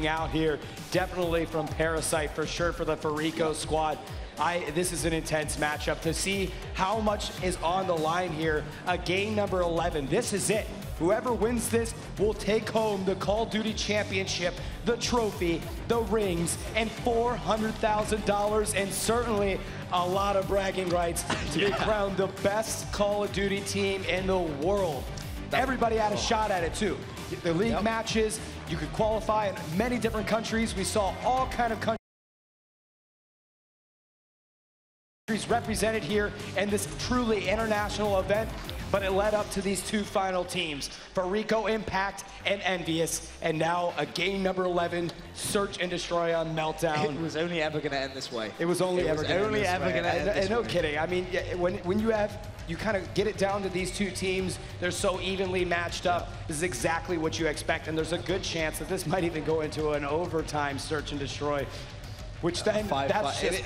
out here, definitely from Parasite for sure for the Farico squad. This is an intense matchup. To see how much is on the line here, game number 11, this is it. Whoever wins this will take home the Call of Duty Championship, the trophy, the rings, and $400,000, and certainly a lot of bragging rights to be crowned the best Call of Duty team in the world. Everybody had a shot at it too. The league matches, you could qualify in many different countries. We saw all kind of countries represented here in this truly international event, but it led up to these two final teams, Farico Impact and Envious, and now a game number 11, Search and Destroy on Meltdown. It was only ever going to end this way. It was only ever going to end this way. No kidding. I mean, when you kind of get it down to these two teams, they're so evenly matched up. This is exactly what you expect, and there's a good chance that this might even go into an overtime Search and Destroy. Which then, that's just...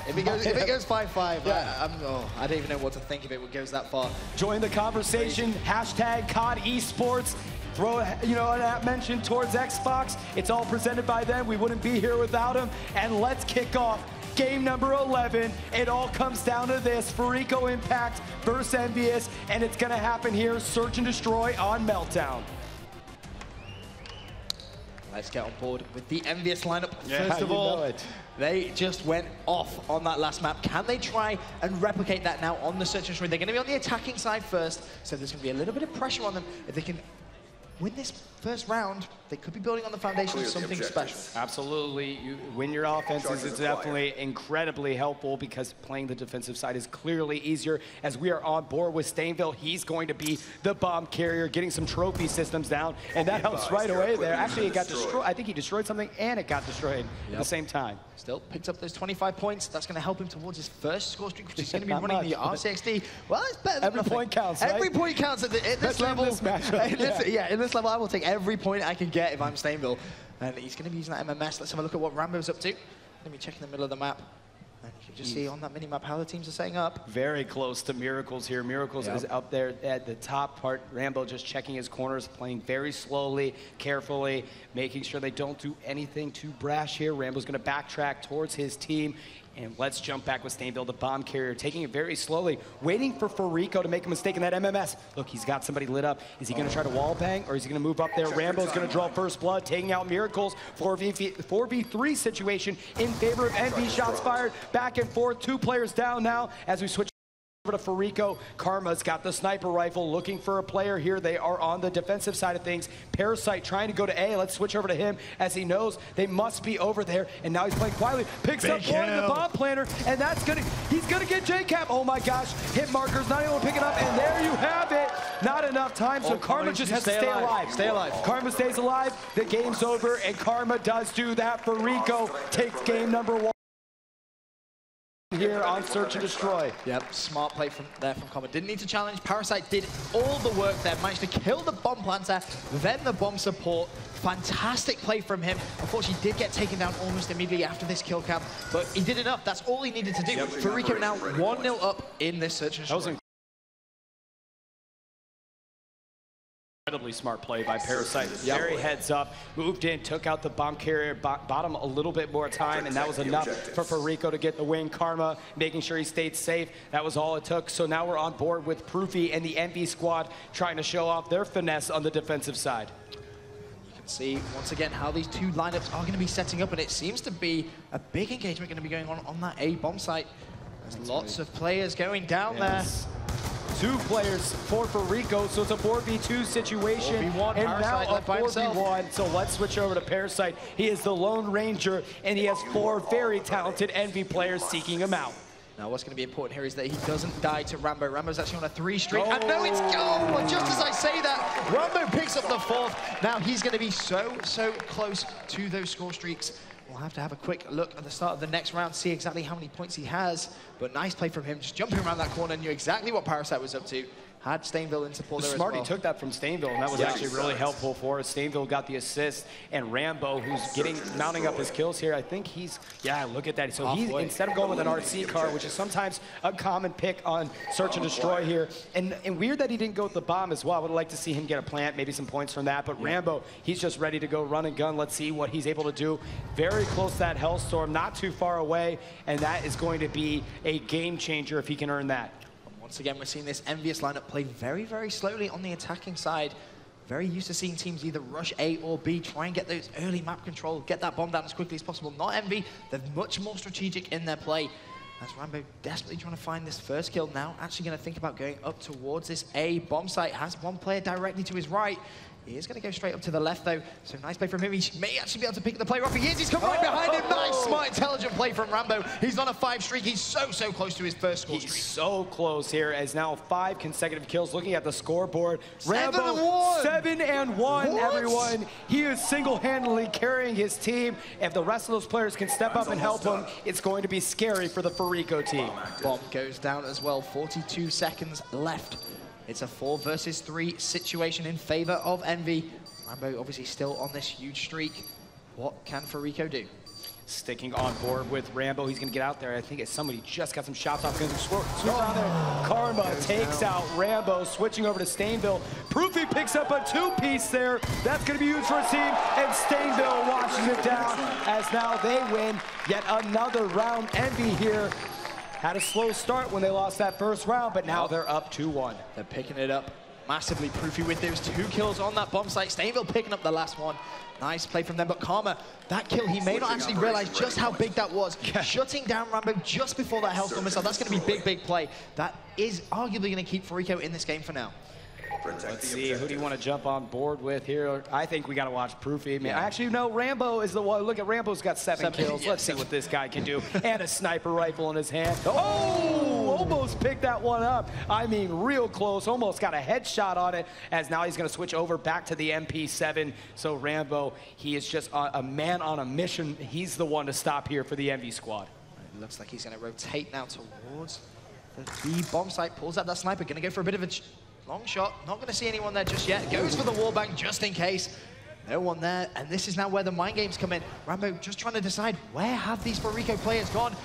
If it goes 5-5, yeah. I don't even know what to think if it goes that far. Join the conversation, hashtag COD Esports. Throw a mention towards Xbox. It's all presented by them. We wouldn't be here without them. And let's kick off game number 11. It all comes down to this, Farico Impact versus Envious, and it's gonna happen here, Search and Destroy on Meltdown. Let's get on board with the Envious lineup. First of all, they just went off on that last map. Can they try and replicate that now on the Search and Destroy? They're going to be on the attacking side first, so there's going to be a little bit of pressure on them. If they can win this first round, they could be building on the foundation of something special. Absolutely. You win your offenses. It's definitely incredibly helpful because playing the defensive side is clearly easier. As we are on board with Stainville, he's going to be the bomb carrier, getting some trophy systems down, and that helps right away there. Actually, it got destroyed. I think he destroyed something, and it got destroyed at the same time. Still picks up those 25 points. That's going to help him towards his first score streak, which is going to be running the RCXD. Well, it's better than every nothing. Point counts, right? Every point counts at this level. In this level, I will take every point I can get if I'm Stainville. And he's going to be using that MMS. Let's have a look at what Rambo's up to. Let me check in the middle of the map. And you can just see on that mini-map how the teams are setting up. Very close to Miracles here. Miracles is up there at the top part. Rambo just checking his corners, playing very slowly, carefully, making sure they don't do anything too brash here. Rambo's going to backtrack towards his team. And let's jump back with Stainville, the bomb carrier, taking it very slowly, waiting for Farico to make a mistake in that MMS. Look, he's got somebody lit up. Is he going to try to wall bang, or is he going to move up there? Rambo's going to draw first blood, taking out Miracles. 4v3 situation in favor of NV. Shots fired, back and forth. Two players down now as we switch over to Farico. Karma's got the sniper rifle, looking for a player here. They are on the defensive side of things. Parasite trying to go to A. Let's switch over to him as he knows they must be over there. And now he's playing quietly. Picks up one of the bomb planter, and he's gonna get J-Cap. Oh my gosh, hit markers, not able to pick it up, and there you have it. Not enough time, so Karma just has to stay alive. Stay alive. Karma stays alive, the game's over, and Karma does do that. Farico takes game number 1. Here on Search and Destroy. Yep, smart play from Karma. Didn't need to challenge. Parasite did all the work there, managed to kill the bomb planter, then the bomb support. Fantastic play from him. Unfortunately, he did get taken down almost immediately after this kill cam, but he did enough. That's all he needed to do. Farico now 1-0 up in this Search and Destroy. Incredibly smart play by Parasite. Very heads up, moved in, took out the bomb carrier, bought him a little bit more time, and that was enough for Farico to get the win. Karma making sure he stayed safe. That was all it took. So now we're on board with Proofy and the Envy squad trying to show off their finesse on the defensive side. You can see once again how these two lineups are going to be setting up, and it seems to be a big engagement going to be going on that A bomb site. There's lots of players going down there. 2 players for Farico, so it's a 4v2 situation. 4v1, and Parasite now a 4v1. So let's switch over to Parasite. He is the Lone Ranger, and he has 4 very talented Envy players seeking him out. Now, what's going to be important here is that he doesn't die to Rambo. Rambo's actually on a 3 streak. And no, it's go! Just as I say that, Rambo picks up the 4th. Now he's going to be so close to those score streaks. We'll have to have a quick look at the start of the next round, see exactly how many points he has. But nice play from him, just jumping around that corner, knew exactly what Parasite was up to. had Stainville in support there as Smarty well. took that from Stainville, and that was actually really helpful for us. Stainville got the assist, and Rambo, who's mounting up his kills here, I think he's, yeah, look at that. So he's, instead of going with an RC car, which is sometimes a common pick on Search and Destroy here, and weird that he didn't go with the bomb as well. I would like to see him get a plant, maybe some points from that, but Rambo, he's just ready to go run and gun. Let's see what he's able to do. Very close to that Hellstorm, not too far away, and that is going to be a game changer if he can earn that. Once again, we're seeing this Envious lineup play very, very slowly on the attacking side. Very used to seeing teams either rush A or B, try and get those early map control, get that bomb down as quickly as possible. Not Envy, they're much more strategic in their play. As Rambo desperately trying to find this first kill now, actually going to think about going up towards this A bomb site. Has one player directly to his right. He is going to go straight up to the left, though. So nice play from him. He may actually be able to pick the player up. He is. He's come right behind him. Nice, smart, intelligent play from Rambo. He's on a 5 streak. He's so close to his first score streak. He's so close here, as now 5 consecutive kills. Looking at the scoreboard, Rambo 7-1, everyone. He is single-handedly carrying his team. If the rest of those players can step up and help him, it's going to be scary for the Farico team. Bomb goes down as well. 42 seconds left. It's a 4 versus 3 situation in favor of Envy. Rambo obviously still on this huge streak. What can Farico do? Sticking on board with Rambo. He's going to get out there. I think somebody just got some shots off. Going to swoop around there. Karma takes out Rambo, switching over to Stainville. Proofy picks up a 2-piece there. That's going to be huge for his team. And Stainville washes it down, as now they win yet another round. Envy here had a slow start when they lost that first round, but now they're up 2-1. They're picking it up massively. Proofy with those 2 kills on that bomb site. Stainville picking up the last one. Nice play from them, but Karma, that kill, he may not actually realize just how big that was. Shutting down Rambo just before that Hellstorm missile. That's going to be big play. That is arguably going to keep Farico in this game for now. Let's see, who do you want to jump on board with here? I think we got to watch Proofy. Man, actually, no, Rambo is the one. Look at Rambo's got 7 kills. Let's see what this guy can do. And a sniper rifle in his hand. Oh, almost picked that one up. I mean, real close. Almost got a headshot on it, as now he's going to switch over back to the MP7. So Rambo, he is just a man on a mission. He's the one to stop here for the Envy squad. It looks like he's going to rotate now towards the B bomb site. Pulls out that sniper. Going to go for a bit of a long shot. Not going to see anyone there just yet. Goes for the wallbang just in case. No one there, and this is now where the mind games come in. Rambo just trying to decide, where have these Farico players gone?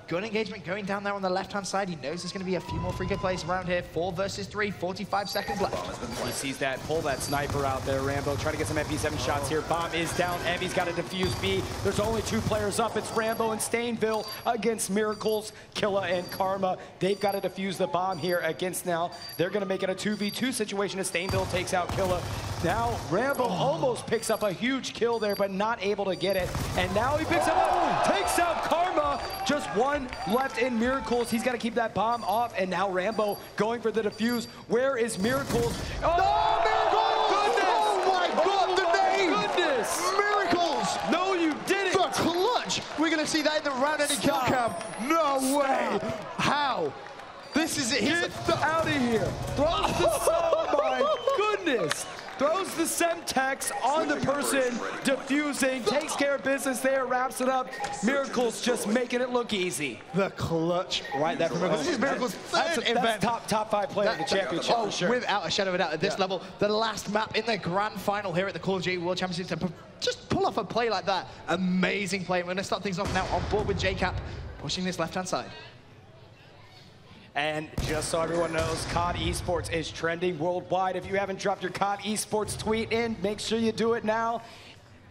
Gun engagement going down there on the left-hand side. He knows there's going to be a few more Farico players around here. 4 versus 3, 45 seconds left. He sees that, pull that sniper out there, Rambo. Trying to get some MP7 shots here. Bomb is down. Envy's got to defuse B. There's only 2 players up. It's Rambo and Stainville against Miracles, Killa, and Karma. They've got to defuse the bomb here against now. They're going to make it a 2v2 situation as Stainville takes out Killa. Now, Rambo almost picks up a huge kill there, but not able to get it. And now he picks up, takes out Karma. Just 1 left in Miracles. He's got to keep that bomb off. And now Rambo going for the defuse. Where is Miracles? Oh, Miracles! Oh my God, the name! Goodness! Miracles! No, you didn't! The clutch! We're going to see that in the round-ending kill cam. No way! How? This is it. Get out of here. Throws the oh my goodness. Throws the Semtex on the person, diffusing, takes care of business there, wraps it up. Miracles just making it look easy. The clutch right there from Miracles. This is Miracles' third event. That's top 5 player in the championship for sure. Without a shadow of a doubt at this level. The last map in the grand final here at the Call of Duty World Championship to just pull off a play like that. Amazing play. We're going to start things off now on board with JCap, pushing this left-hand side. And just so everyone knows, COD Esports is trending worldwide. If you haven't dropped your COD Esports tweet in, make sure you do it now.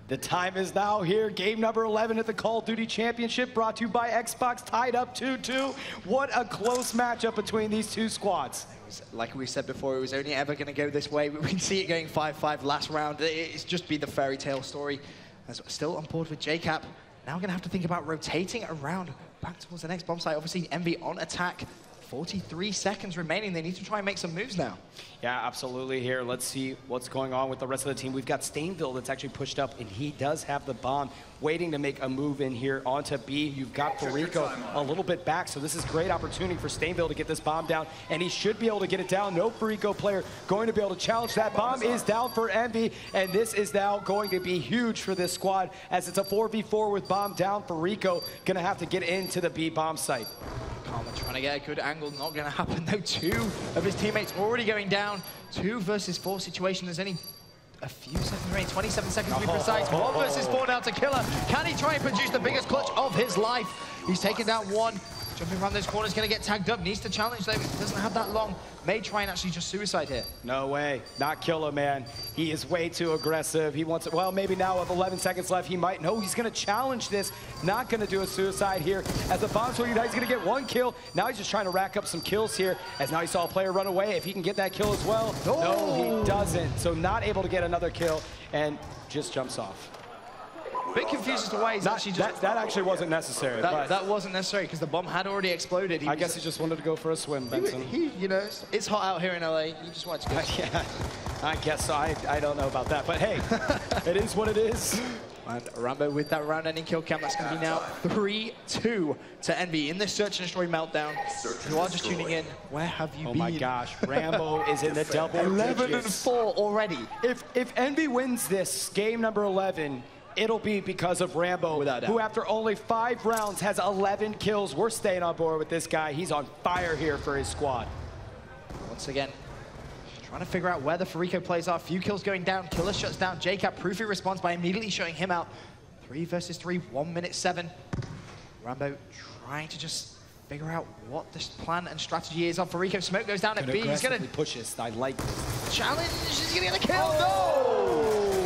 The time is now here. Game number 11 at the Call of Duty Championship, brought to you by Xbox, tied up 2-2. What a close matchup between these 2 squads. Like we said before, it was only ever going to go this way. We can see it going 5-5 last round. It's just be the fairy tale story. As still on board with JCap. Now we're going to have to think about rotating around back towards the next bomb site. Obviously, Envy on attack. 43 seconds remaining. They need to try and make some moves now. Yeah, absolutely here. Let's see what's going on with the rest of the team. We've got Stainville that's actually pushed up, and he does have the bomb waiting to make a move in here onto B. You've got Farico a little bit back, so this is great opportunity for Stainville to get this bomb down, and he should be able to get it down. No Farico player going to be able to challenge that. Bomb is down for Envy, and this is now going to be huge for this squad, as it's a 4v4 with bomb down. Farico going to have to get into the B bomb site. Karma trying to get a good angle, not going to happen though. 2 of his teammates already going down. 2 versus 4 situation. There's only a few seconds remaining, 27 seconds to be precise. 1 versus 4 now to Killer. Can he try and produce the biggest clutch of his life? He's taken down 1. Jumping around those corners, going to get tagged up. Needs to challenge though. Doesn't have that long. May try and actually just suicide here. No way. Not Killer, man. He is way too aggressive. He wants it. Well, maybe now with 11 seconds left, he might. No, he's going to challenge this. Not going to do a suicide here. As the bombs will unite, he's going to get 1 kill. Now he's just trying to rack up some kills here. As now he saw a player run away. If he can get that kill as well. No, he doesn't. So not able to get another kill and just jumps off. Bit confused as to why he's actually just... That actually wasn't necessary. That wasn't necessary because the bomb had already exploded. I guess he just wanted to go for a swim, Benson. You know, it's hot out here in LA. You just want to go. Yeah, I guess so. I don't know about that, but hey, it is what it is. And Rambo with that round-ending kill cam. That's going to be now 3-2 to Envy in this search and destroy meltdown. If you are just tuning in, where have you been? Oh my gosh, Rambo is in the double 11-4 already. If Envy wins this game number 11, it'll be because of Rambo, who after only 5 rounds has 11 kills. We're staying on board with this guy. He's on fire here for his squad. Once again, trying to figure out where the Farico plays are. Few kills going down. Killer shuts down JCap. Proofy responds by immediately shutting him out. 3 versus 3, 1 minute 7. Rambo trying to just figure out what this plan and strategy is on Farico. Smoke goes down at B. He's going to push this. I like this. Challenge. He's going to get a kill. No!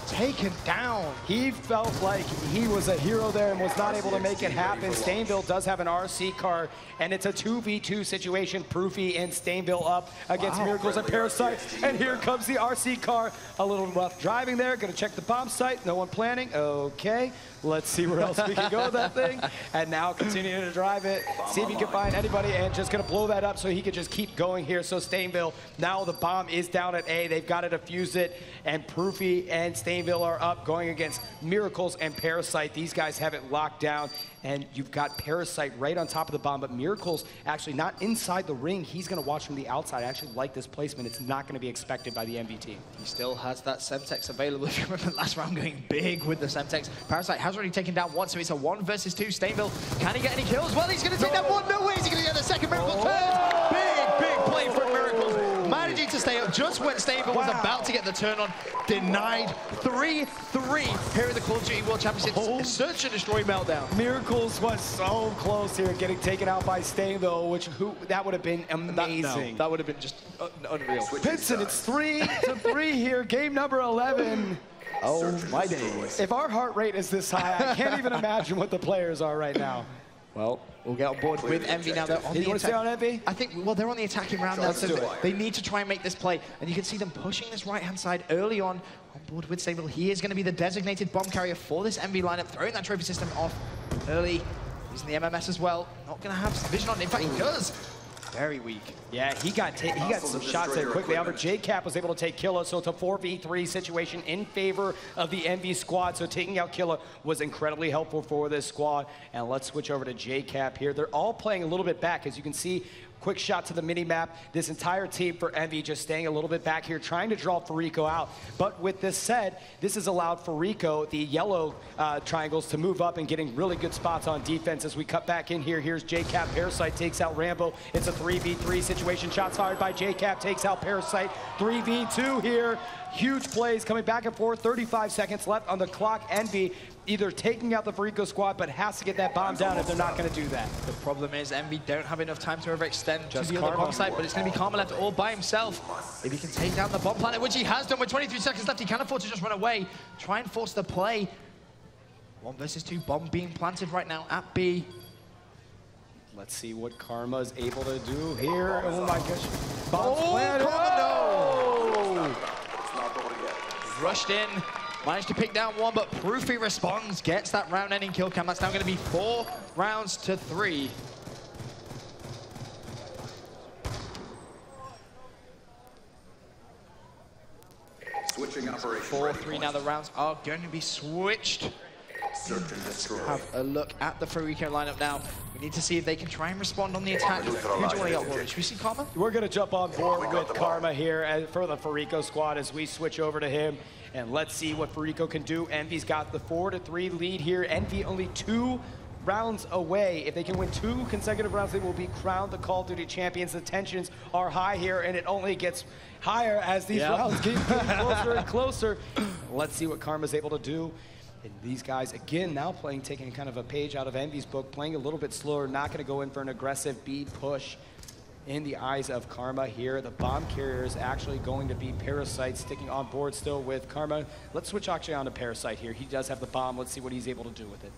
Taken down. He felt like he was a hero there and was not able to make it happen. Stainville does have an RC car, and it's a 2v2 situation. Proofy and Stainville up against Miracles and Parasite. And here comes the RC car. A little rough driving there. Gonna check the bomb site. No one planning. Okay. Let's see where else we can go with that thing. And now continuing to drive it. See if he can find anybody and just gonna blow that up so he can just keep going here. So Stainville, now the bomb is down at A. They've got to defuse it. And Proofy and Stainville are up going against Miracles and Parasite. These guys have it locked down. And you've got Parasite right on top of the bomb, but Miracles actually not inside the ring. He's gonna watch from the outside. I actually like this placement. It's not gonna be expected by the MV team. He still has that Semtex available. If you remember last round going big with the Semtex. Parasite has already taken down 1, so it's a 1 versus 2. Stainville, can he get any kills? Well, he's gonna take that 1. No way, is he gonna get the second Miracle turn? Big play from Miracles. Managing to stay up just when Stainville was about to get the turn on. Denied. 3-3 here in the Call of Duty World Championships. Search and destroy meltdown. Miracles was so close here, getting taken out by Stainville, that would have been amazing. That would have been just unreal. Pinson, it's 3-3 here, game number 11. Oh my days. If our heart rate is this high, I can't even imagine what the players are right now. Well, we'll get on board with Envy now. They're on you want to stay on Envy? I think, well, they're on the attacking round now, so they need to try and make this play. And you can see them pushing this right-hand side early on board with Stainville. He is going to be the designated bomb carrier for this Envy lineup, throwing that trophy system off early. He's in the MMS as well. Not going to have vision on. In fact, he does. Very weak. Yeah, he got some shots there quickly. However, JCap was able to take Killa, so it's a 4v3 situation in favor of the Envy squad. So taking out Killa was incredibly helpful for this squad. And let's switch over to JCap here. They're all playing a little bit back, as you can see. Quick shot to the mini-map. This entire team for Envy just staying a little bit back here, trying to draw Farico out. But with this said, this has allowed Farico, the yellow triangles, to move up and getting really good spots on defense. As we cut back in here, here's JCap. Parasite takes out Rambo. It's a 3v3 situation. Shots fired by JCap, takes out Parasite. 3v2 here. Huge plays coming back and forth. 35 seconds left on the clock. Envy either taking out the Farico squad, but has to get that bomb down if they're not going to do that. The problem is Envy don't have enough time to overextend to the other bomb site, but it's going to be Karma left all by himself. If he can take down the bomb planet, which he has done with 23 seconds left, he can't afford to just run away. Try and force the play. 1 versus 2, bomb being planted right now at B. Let's see what Karma's able to do here. Oh my gosh. Bomb planted. Karma, no! Rushed in. Managed to pick down 1, but Proofy responds, gets that round-ending kill cam. That's now going to be 4 rounds to 3. Switching operation. 4-3 now. The rounds are going to be switched. Let's have a look at the Farico lineup now. We need to see if they can try and respond on the attack. Who do you want to get on board? Should we see Karma? We're going to jump on board with Karma here for the Farico squad as we switch over to him. And let's see what Farico can do. Envy's got the 4-3 lead here. Envy only 2 rounds away. If they can win 2 consecutive rounds, they will be crowned the Call of Duty champions. The tensions are high here, and it only gets higher as these rounds keep getting closer and closer. Let's see what Karma's able to do. And these guys, again, now taking kind of a page out of Envy's book, playing a little bit slower, not going to go in for an aggressive bead push. In the eyes of Karma here, the bomb carrier is actually going to be Parasite, sticking on board still with Karma. Let's switch actually on to Parasite here. He does have the bomb. Let's see what he's able to do with it.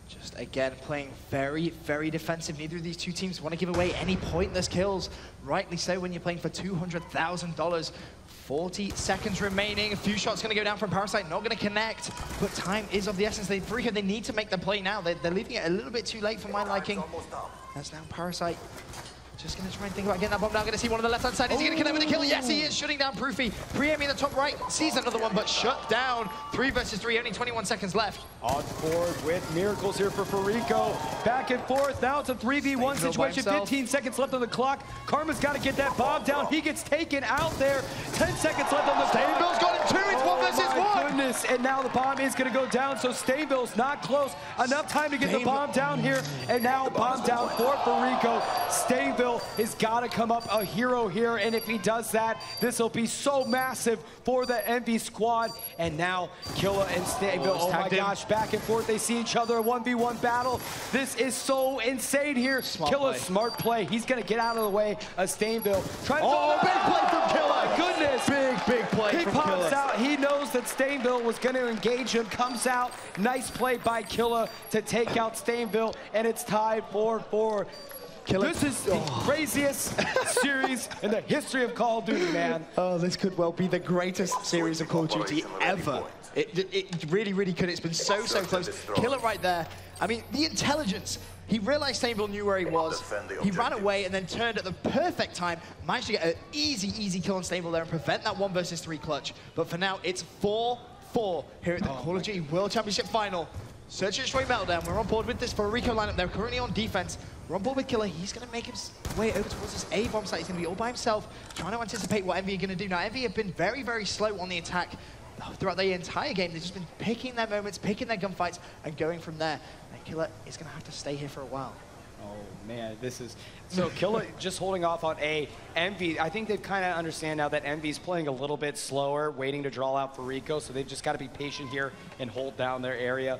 Just again playing very, very defensive. Neither of these two teams want to give away any pointless kills. Rightly so when you're playing for $200,000. 40 seconds remaining. A few shots going to go down from Parasite. Not going to connect, but time is of the essence. They need to make the play now. They're leaving it a little bit too late for my liking. That's now Parasite. Just going to try and think about getting that bomb down. Going to see one on the left-hand side. Is he going to connect with the kill? Yes, he is. Shutting down Proofy. Pre-aiming the top right. Sees another one, but shut down. 3 versus 3. Only 21 seconds left. On board with Miracles here for Farico. Back and forth. Now it's a 3v1 situation. 15 seconds left on the clock. Karma's got to get that bomb down. He gets taken out there. 10 seconds left on the Stainville's got him too. It's 1 versus 1. Oh my goodness. And now the bomb is going to go down. So Stainville's not close. Enough time to get the bomb down here. And now bomb down for Farico. Stainville has got to come up a hero here. And if he does that, this will be so massive for the Envy squad. And now Killa and Stainville, oh my gosh, back and forth. They see each other, a 1v1 battle. This is so insane here. Killa's smart play. He's going to get out of the way of Stainville. Big play from Killa. My goodness. Big play He from pops Killa. out. He knows that Stainville was going to engage him. Comes out. Nice play by Killa to take out Stainville. And it's tied 4-4. This is the craziest series in the history of Call of Duty, man. Oh, this could well be the greatest series of Call of Duty ever. It really, really could. It's been so close. Killa right there. I mean, the intelligence. He realized Stainville knew where he was. He ran away and then turned at the perfect time. Managed to get an easy kill on Stainville there and prevent that 1 versus 3 clutch. But for now, it's 4-4 here at the Call of Duty World Championship Final. Search and Destroy Meltdown. We're on board with this Farico lineup. They're currently on defense. We're on board with Killa. He's going to make his way over towards this A-bomb site. He's going to be all by himself, trying to anticipate what Envy are going to do. Now, Envy have been very, very slow on the attack throughout the entire game. They've just been picking their moments, picking their gunfights, and going from there. And Killa is going to have to stay here for a while. Oh, man, this is... So Killa just holding off on A. Envy, I think they kind of understand now that Envy's playing a little bit slower, waiting to draw out Farico, so they've just got to be patient here and hold down their area.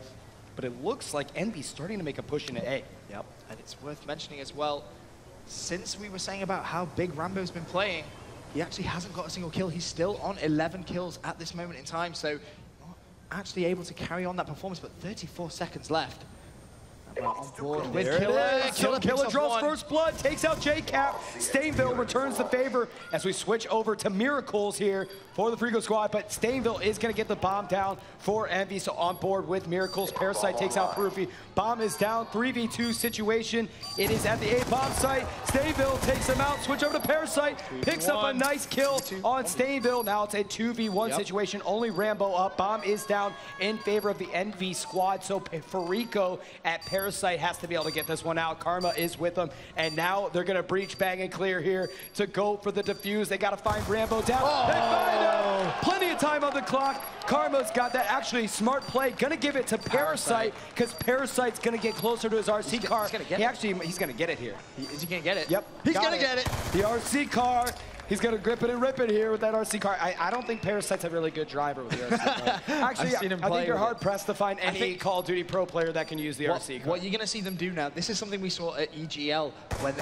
But it looks like Envy's starting to make a push into A. Yep, and it's worth mentioning as well, since we were saying about how big Rambo's been playing, he actually hasn't got a single kill. He's still on 11 kills at this moment in time, so not actually able to carry on that performance, but 34 seconds left. On board with Killa. Killa draws first blood, takes out J-Cap. Stainville returns the favor as we switch over to Miracles here for the Farico squad, but Stainville is going to get the bomb down for Envy, so on board with Miracles. Parasite takes out Proofy. Bomb is down, 3v2 situation. It is at the A-bomb site. Stainville takes him out, switch over to Parasite, picks up a nice kill on Stainville. Now it's a 2v1 situation, only Rambo up. Bomb is down in favor of the Envy squad, so Farico at Parasite has to be able to get this one out. Karma is with them, and now they're going to breach, bang, and clear here to go for the defuse. They got to find Rambo down. They find him. Plenty of time on the clock. Karma's got that actually smart play. Going to give it to Parasite because Parasite's going to get closer to his RC car. He's going to get it here. Is he going to get it? Yep. He's going to get it. The RC car. He's going to grip it and rip it here with that RC car. I don't think Parasite's a really good driver with the RC car. Actually, I think you're hard-pressed to find any Call of Duty pro player that can use the RC car. What you're going to see them do now, this is something we saw at EGL when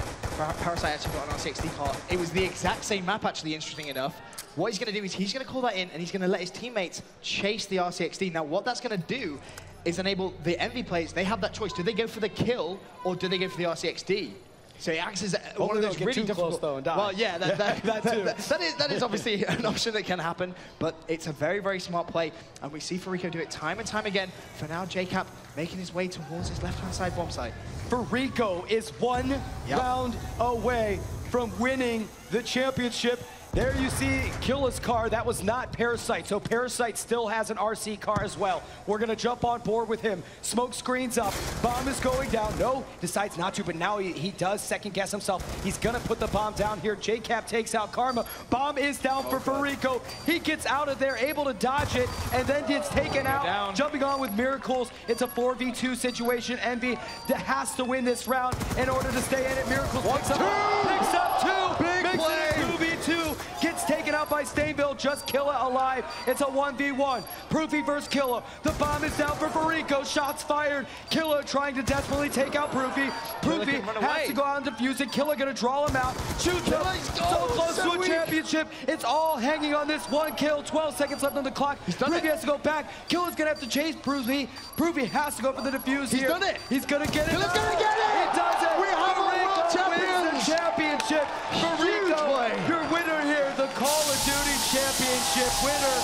Parasite actually got an RC car. It was the exact same map, actually, interesting enough. What he's going to do is he's going to call that in, and he's going to let his teammates chase the RCXD. Now, what that's going to do is enable the Envy players. They have that choice. Do they go for the kill, or do they go for the RCXD? So it acts as one of those really difficult... Close, though, and die. Well, yeah, that is obviously an option that can happen, but it's a very, very smart play, and we see Farico do it time and time again. For now, J-Cap making his way towards his left-hand side bomb site. Farico is one round away from winning the championship. There you see Killa's car. That was not Parasite. So Parasite still has an RC car as well. We're going to jump on board with him. Smoke screens up. Bomb is going down. No, decides not to, but now he does second guess himself. He's going to put the bomb down here. JCap takes out Karma. Bomb is down for Farico. He gets out of there, able to dodge it, and then gets taken out. Jumping on with Miracles. It's a 4v2 situation. Envy has to win this round in order to stay in it. Miracles picks up two. Big play. 2v2. Gets taken out by Stainville, just Killa alive. It's a 1v1. Proofy versus Killa. The bomb is down for Farico. Shots fired. Killa trying to desperately take out Proofy. Proofy has to go out and defuse it. Killa gonna draw him out. Shoots him. So close to a championship. It's all hanging on this one kill. 12 seconds left on the clock. Proofy has to go back. Killa's gonna have to chase Proofy. Proofy has to go for the defuse here. He's done it. He's gonna get it. Killa's gonna get it. He does it. We have a world champion. Wins the championship. Farico, your winner here. The Call of Duty Championship winner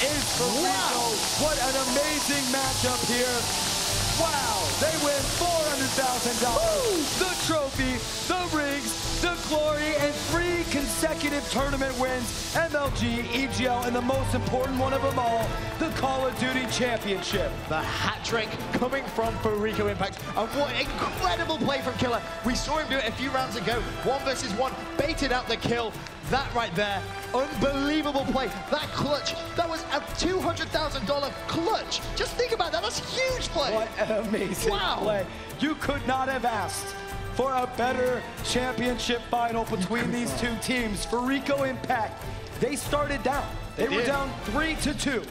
is Farico. Wow. What an amazing matchup here. Wow, they win $400,000, the trophy, the rings, the glory, and 3 consecutive tournament wins, MLG, EGL, and the most important one of them all, the Call of Duty Championship. The hat trick coming from Farico Impact, and what incredible play from Killa. We saw him do it a few rounds ago, 1 versus 1, baited out the kill. That right there, unbelievable play. That clutch, that was a $200,000 clutch. Just think about that, that's a huge play. What an amazing play. You could not have asked for a better championship final between these two teams. Farico Impact, they started down. They were down 3-2.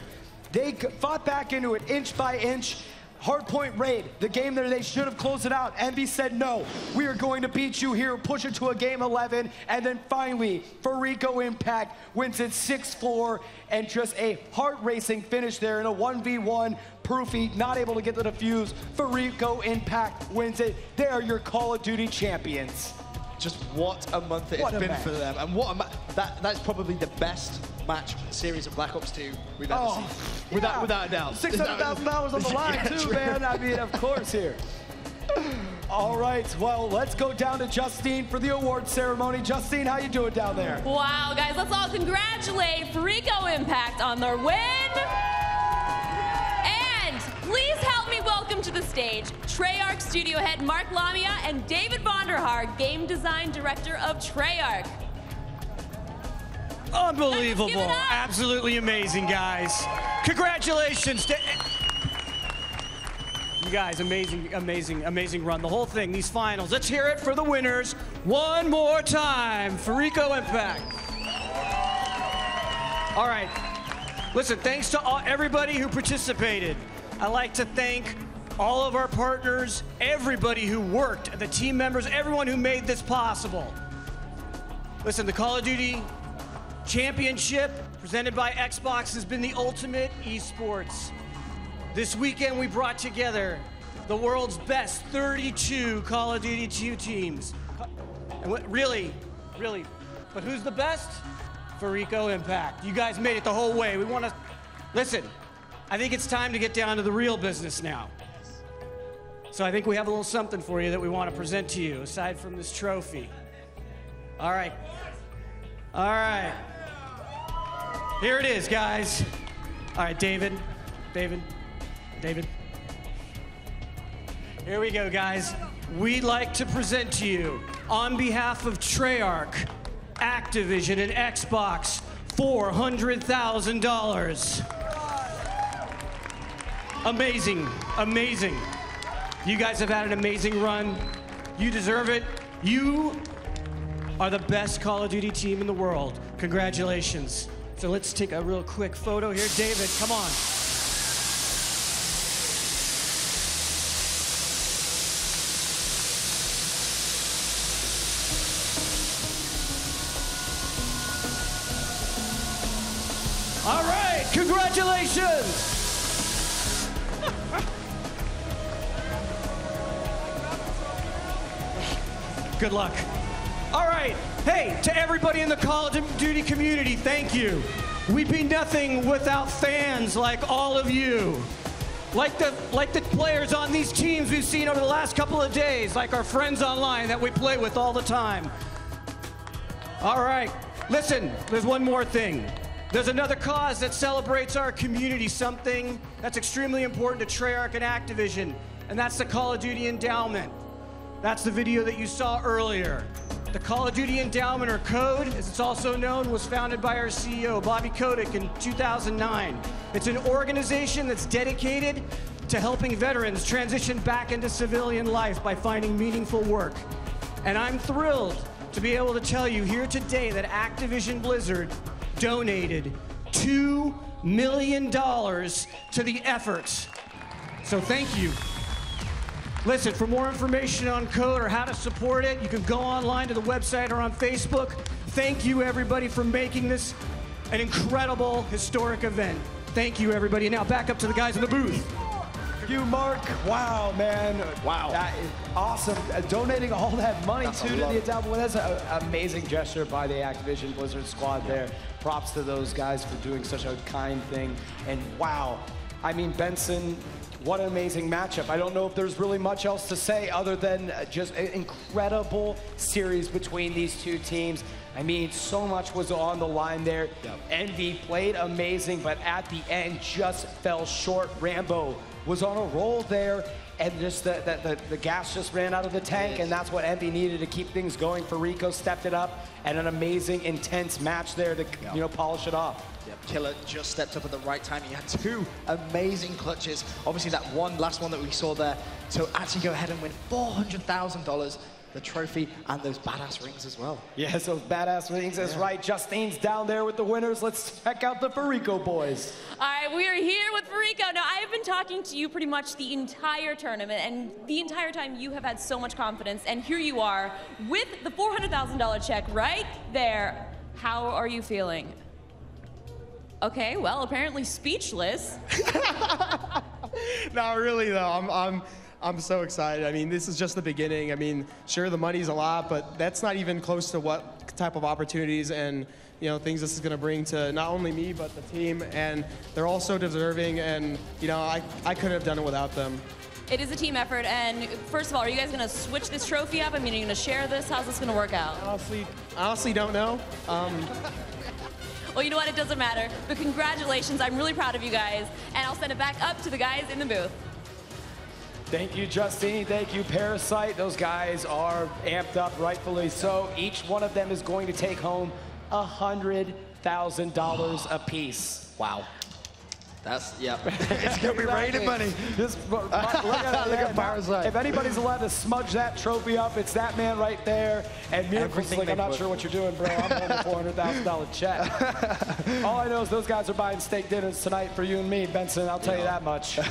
They fought back into it inch by inch. Hardpoint raid, the game there they should have closed it out. Envy said no, we are going to beat you here, push it to a game 11, and then finally, Farico Impact wins it 6-4, and just a heart-racing finish there in a 1v1. Proofy not able to get the defuse. Farico Impact wins it. They are your Call of Duty champions. Just what a month it has been for them, and what a that's probably the best match series of Black Ops 2 we've ever seen. Without a doubt. $600,000 on the line too, man. I mean, of course here. All right, well, let's go down to Justine for the award ceremony. Justine, how you doing down there? Wow, guys, let's all congratulate Farico Impact on their win. And please help me welcome to the stage Treyarch studio head Mark Lamia and David Vonderhaar, game design director of Treyarch. Unbelievable. Absolutely amazing, guys. Congratulations to you guys. Amazing run. The whole thing, these finals. Let's hear it for the winners one more time. Farico Impact. All right. Listen, thanks to everybody who participated. I'd like to thank all of our partners, everybody who worked, the team members, everyone who made this possible. Listen, the Call of Duty Championship presented by Xbox has been the ultimate esports. This weekend we brought together the world's best 32 Call of Duty 2 teams. And really, but who's the best? Farico Impact. You guys made it the whole way. We want to, listen, I think it's time to get down to the real business now. So I think we have a little something for you that we want to present to you, aside from this trophy. All right. All right. Here it is, guys. All right, David. Here we go, guys. We'd like to present to you, on behalf of Treyarch, Activision, and Xbox, $400,000. Amazing. You guys have had an amazing run. You deserve it. You are the best Call of Duty team in the world. Congratulations. So let's take a real quick photo here. David, come on. All right, congratulations. Good luck. All right, hey, to everybody in the Call of Duty community, thank you. We'd be nothing without fans like all of you. Like the players on these teams we've seen over the last couple of days, like our friends online that we play with all the time. All right, Listen, there's one more thing. There's another cause that celebrates our community, something that's extremely important to Treyarch and Activision, and that's the Call of Duty Endowment. That's the video that you saw earlier. The Call of Duty Endowment, or CODE, as it's also known, was founded by our CEO, Bobby Kotick, in 2009. It's an organization that's dedicated to helping veterans transition back into civilian life by finding meaningful work. And I'm thrilled to be able to tell you here today that Activision Blizzard donated $2 million to the efforts. So thank you. Listen, for more information on CODE or how to support it, you can go online to the website or on Facebook. Thank you, everybody, for making this an incredible, historic event. Thank you, everybody. Now back up to the guys in the booth. Thank you, Mark. Wow, man. Wow. That is awesome. Donating all that money to the endowment. That's an amazing gesture by the Activision Blizzard squad there. Props to those guys for doing such a kind thing. And wow, I mean, Benson, what an amazing matchup. I don't know if there's really much else to say other than just an incredible series between these two teams. I mean, so much was on the line there. Yep. Envy played amazing, but at the end just fell short. Rambo was on a roll there, and just the gas just ran out of the tank, and that's what Envy needed to keep things going. Farico stepped it up, and an amazing, intense match there to polish it off. Yep, Killer just stepped up at the right time. He had two amazing clutches. Obviously, that last one that we saw there, to actually go ahead and win $400,000, the trophy, and those badass rings as well. Yes, those badass rings, that's right. Justine's down there with the winners. Let's check out the Farico boys. All right, we are here with Farico. Now, I have been talking to you pretty much the entire tournament, and the entire time you have had so much confidence, and here you are with the $400,000 check right there. How are you feeling? Okay, well, apparently speechless. Not really, though. I'm so excited. I mean, this is just the beginning. I mean, sure, the money's a lot, but that's not even close to what type of opportunities and things this is going to bring to not only me but the team. And they're all so deserving, and I couldn't have done it without them. It is a team effort, and first of all, are you guys going to switch this trophy up? I mean, are you going to share this? How's this going to work out? Honestly, don't know. Well, you know what? It doesn't matter. But congratulations. I'm really proud of you guys, and I'll send it back up to the guys in the booth. Thank you, Justine. Thank you, Parasite. Those guys are amped up, rightfully so. Each one of them is going to take home $100,000 apiece. Wow. That's, yep. It's going to be raining money. Look at Parasite. If anybody's allowed to smudge that trophy up, it's that man right there. And Miracle's like, I'm not sure what you're doing, bro. I'm holding a $400,000 check. All I know is those guys are buying steak dinners tonight for you and me, Benson. I'll tell you that much.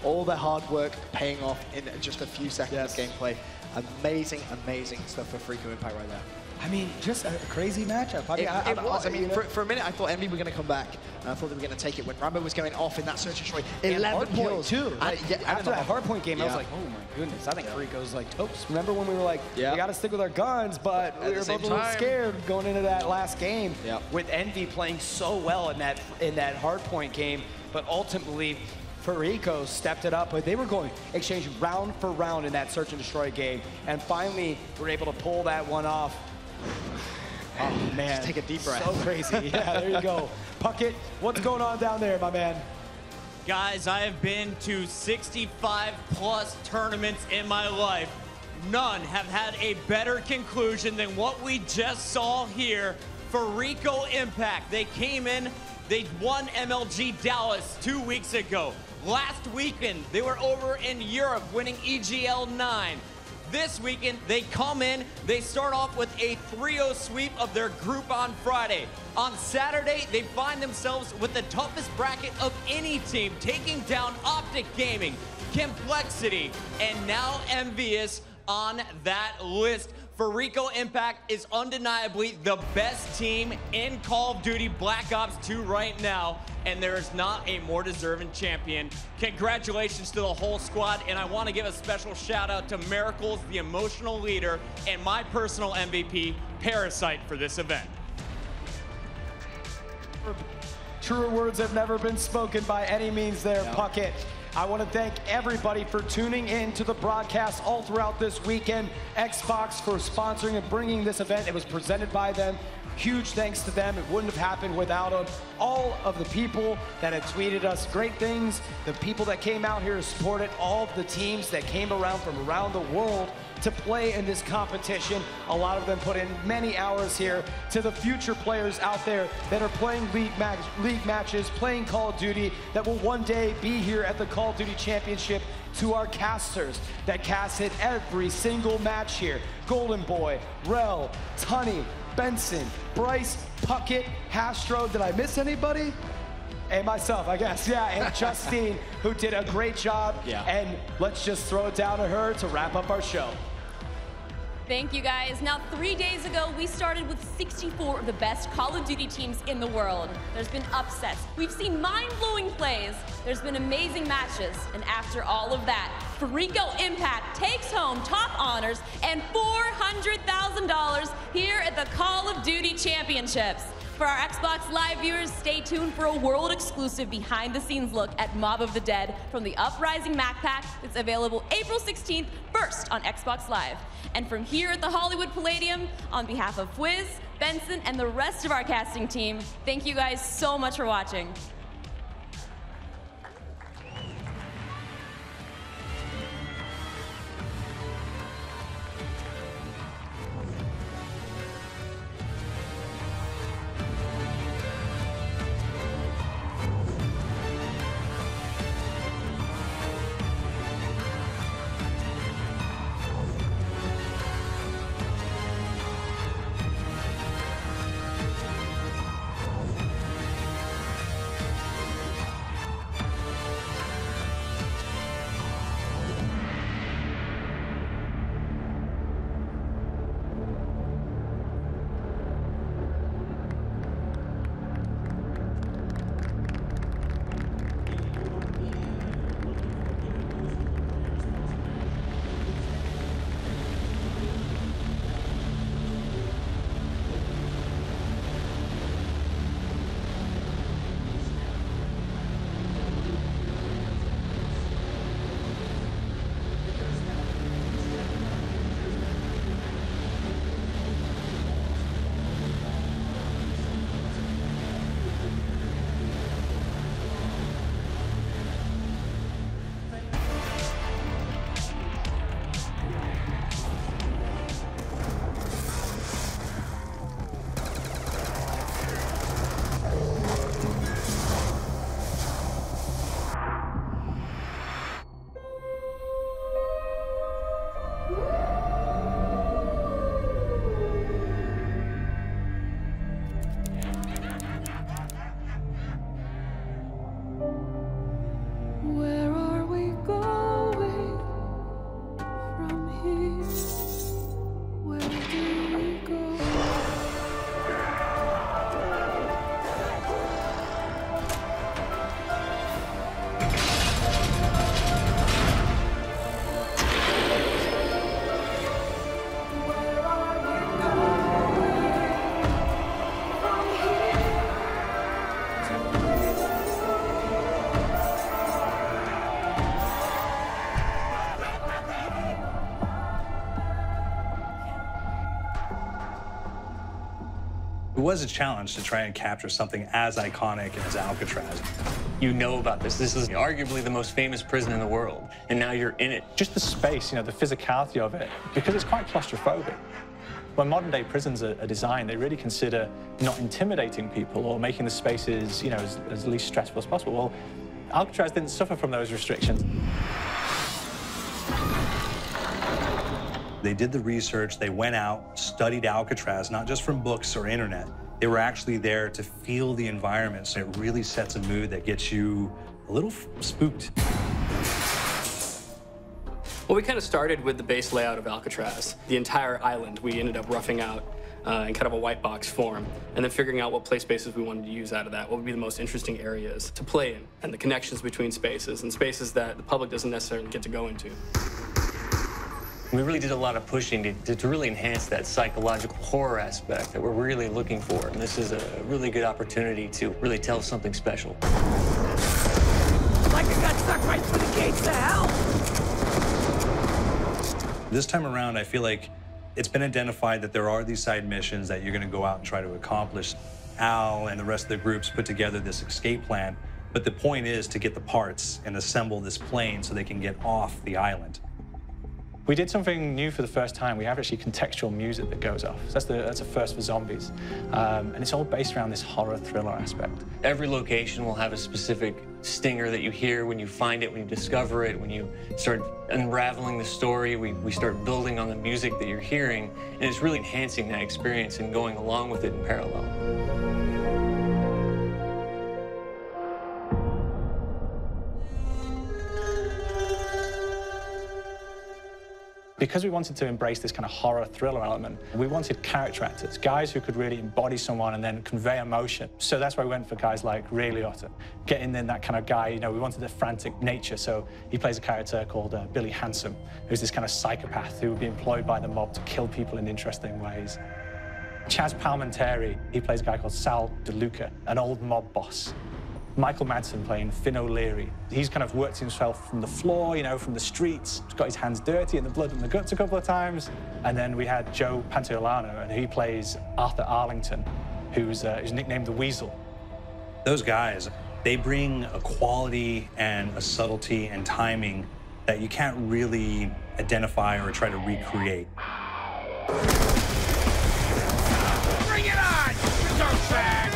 All their hard work paying off in just a few seconds of gameplay. Amazing, amazing stuff for Farico Impact right there. I mean, just a crazy matchup. I mean, it was. I mean, for a minute, I thought Envy were going to come back. And I thought they were going to take it when Rambo was going off in that search and destroy. 11 kills. Too. After that hardpoint game, I was like, oh my goodness. I think Farico's like toast. Remember when we were like, we got to stick with our guns, but we were both a little scared going into that last game with Envy playing so well in that hardpoint game, but ultimately, Farico stepped it up, but they were going exchanging round for round in that search and destroy game, and finally were able to pull that one off. Oh man, just take a deep breath. So crazy. Yeah, there you go. Puckett, what's going on down there, my man? Guys, I have been to 65 plus tournaments in my life. None have had a better conclusion than what we just saw here. Farico Impact. They came in, they won MLG Dallas 2 weeks ago. Last weekend, they were over in Europe winning EGL 9. This weekend, they come in, they start off with a 3-0 sweep of their group on Friday. On Saturday, they find themselves with the toughest bracket of any team, taking down Optic Gaming, Complexity, and now Envious on that list. Farico Impact is undeniably the best team in Call of Duty Black Ops 2 right now, and there is not a more deserving champion. Congratulations to the whole squad, and I want to give a special shout out to Miracles, the emotional leader, and my personal MVP, Parasite, for this event. Truer words have never been spoken by any means there, Puckett. I want to thank everybody for tuning in to the broadcast all throughout this weekend. Xbox for sponsoring and bringing this event. It was presented by them. Huge thanks to them. It wouldn't have happened without them. All of the people that have tweeted us great things, the people that came out here to support it, all of the teams that came around from around the world to play in this competition. A lot of them put in many hours here. To the future players out there that are playing league matches, playing Call of Duty, that will one day be here at the Call of Duty Championship. To our casters that casted every single match here. Golden Boy, Rel, Tunny, Benson, Bryce, Puckett, Hastro. Did I miss anybody? And myself, I guess, yeah, and Justine, who did a great job. Yeah. And let's just throw it down to her to wrap up our show. Thank you, guys. Now, 3 days ago, we started with 64 of the best Call of Duty teams in the world. There's been upsets. We've seen mind-blowing plays. There's been amazing matches. And after all of that, Farico Impact takes home top honors and $400,000 here at the Call of Duty Championships. For our Xbox Live viewers, stay tuned for a world-exclusive behind-the-scenes look at Mob of the Dead from the Uprising Mac Pack. It's available April 16th, first on Xbox Live. And from here at the Hollywood Palladium, on behalf of Fwiz, Benson, and the rest of our casting team, thank you guys so much for watching. It was a challenge to try and capture something as iconic as Alcatraz. You know about this. This is arguably the most famous prison in the world, and now you're in it. Just the space, the physicality of it, because it's quite claustrophobic. When modern-day prisons are designed, they really consider not intimidating people or making the spaces, as least stressful as possible. Well, Alcatraz didn't suffer from those restrictions. They did the research, they went out, studied Alcatraz, not just from books or internet. They were actually there to feel the environment, so it really sets a mood that gets you a little spooked. Well, we kind of started with the base layout of Alcatraz. The entire island we ended up roughing out in kind of a white box form, and then figuring out what play spaces we wanted to use out of that, what would be the most interesting areas to play in, and the connections between spaces, and spaces that the public doesn't necessarily get to go into. We really did a lot of pushing to really enhance that psychological horror aspect that we're really looking for. And this is a really good opportunity to really tell something special. Like I got stuck right through the gates to hell! This time around, I feel like It's been identified that there are these side missions that you're going to go out and try to accomplish. Al and the rest of the groups put together this escape plan, but the point is to get the parts and assemble this plane so they can get off the island. We did something new for the first time. We have actually contextual music that goes off. So that's a first for zombies. And it's all based around this horror thriller aspect. Every location will have a specific stinger that you hear when you find it, when you discover it, when you start unraveling the story. We start building on the music that you're hearing, and it's really enhancing that experience and going along with it in parallel. Because we wanted to embrace this kind of horror thriller element, we wanted character actors, guys who could really embody someone and then convey emotion. So that's why we went for guys like Ray Liotta, getting in that kind of guy, you know, we wanted a frantic nature. So he plays a character called Billy Handsome, who's this kind of psychopath who would be employed by the mob to kill people in interesting ways. Chaz Palminteri, he plays a guy called Sal DeLuca, an old mob boss. Michael Madsen playing Finn O'Leary. He's kind of worked himself from the floor, you know, from the streets. He's got his hands dirty and the blood and the guts a couple of times. And then we had Joe Pantoliano, and he plays Arthur Arlington, who's nicknamed the Weasel. Those guys, they bring a quality and a subtlety and timing that you can't really identify or try to recreate. Bring it on! Dirtbags!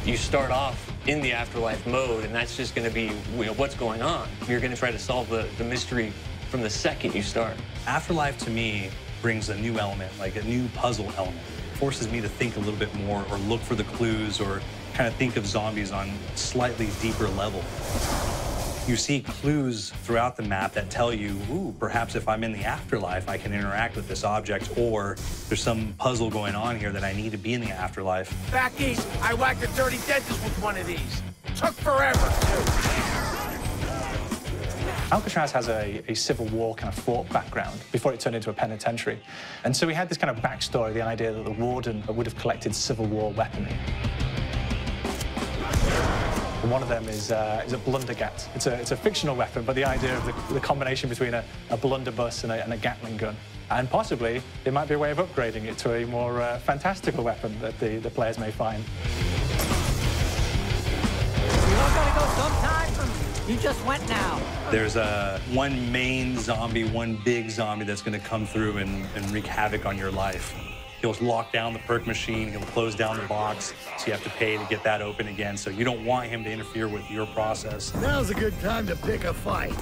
You start off in the afterlife mode, and that's just going to be, you know, what's going on. You're going to try to solve the mystery from the second you start. Afterlife, to me, brings a new element, like a new puzzle element. It forces me to think a little bit more or look for the clues or kind of think of zombies on a slightly deeper level. You see clues throughout the map that tell you, ooh, perhaps if I'm in the afterlife, I can interact with this object, or there's some puzzle going on here that I need to be in the afterlife. Back east, I whacked a dirty dentist with one of these. Took forever, too. Alcatraz has a Civil War kind of fort background before it turned into a penitentiary. And so we had this kind of backstory, the idea that the warden would have collected Civil War weaponry. And one of them is a blundergat. It's a fictional weapon, but the idea of the combination between a blunderbuss and a Gatling gun. And possibly, there might be a way of upgrading it to a more fantastical weapon that the players may find. You all gotta go sometime? You just went now. There's one main zombie, one big zombie that's going to come through and wreak havoc on your life. He'll lock down the perk machine, he'll close down the box, so you have to pay to get that open again. So you don't want him to interfere with your process. Now's a good time to pick a fight.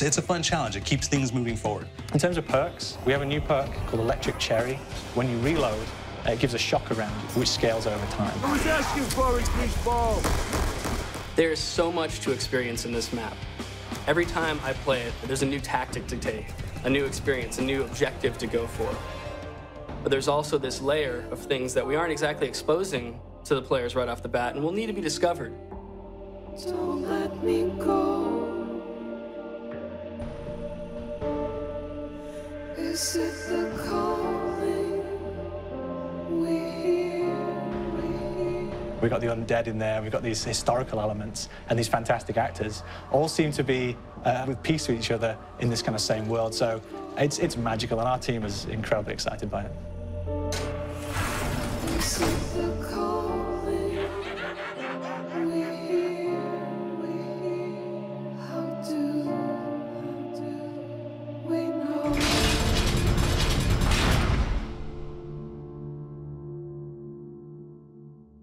It's a fun challenge. It keeps things moving forward. In terms of perks, we have a new perk called Electric Cherry. When you reload, it gives a shock around, which scales over time. Who's asking for it, these balls? There's so much to experience in this map. Every time I play it, there's a new tactic to take, a new experience, a new objective to go for. But there's also this layer of things that we aren't exactly exposing to the players right off the bat and will need to be discovered. Don't let me go. Is it the calling we hear? We've got the undead in there, we've got these historical elements, and these fantastic actors all seem to be with peace with each other in this kind of same world. So it's magical, and our team is incredibly excited by it. Is it the